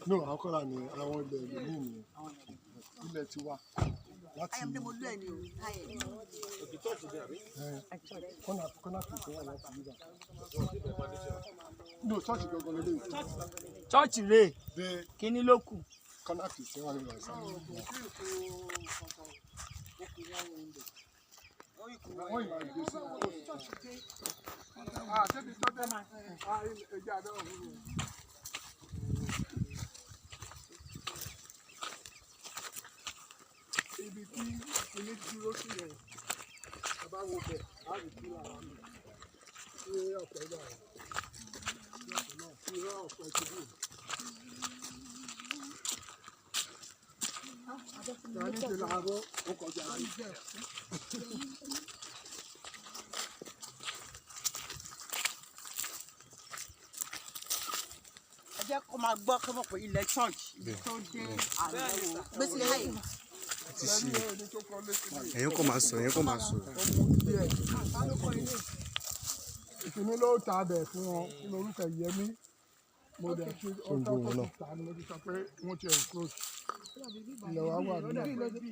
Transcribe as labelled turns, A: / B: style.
A: No, how come I want the meaning? Ilẹ̀ ti wá. Láti kọ́nà kìí wá láti yíba. No, church gangan lélẹ̀.
B: Church rè. Kíní ló kù.
A: Kọ́nà kìí wá nílẹ̀ sáà. Ibi tí ilé dúró sí yẹn, bàbá wo bẹ̀, á rí kí àwọn ọmọ ṣe ọ̀pẹ ìgbà rẹ̀. Ṣé ọ̀pẹ ti dùn? Ìyáni ti làárọ̀, ó kọjá rí.
C: Ẹ jẹ́ kó máa gbọ́ kí wọ́n pè ilẹ̀ church tó dé àlọ́ gbèsè láyé.
D: Ẹ̀yin kò máa sọ, ẹ̀yin kò máa sọ.
A: Ìkíní ló ta abẹ fún wọn nínú orúkọ Yẹmí. Mo dẹ̀ ṣe ọjọ́ tó ti ta ni mo ti sọ pé wọ́n ti encroach. Ilẹ̀ wa wà nínú.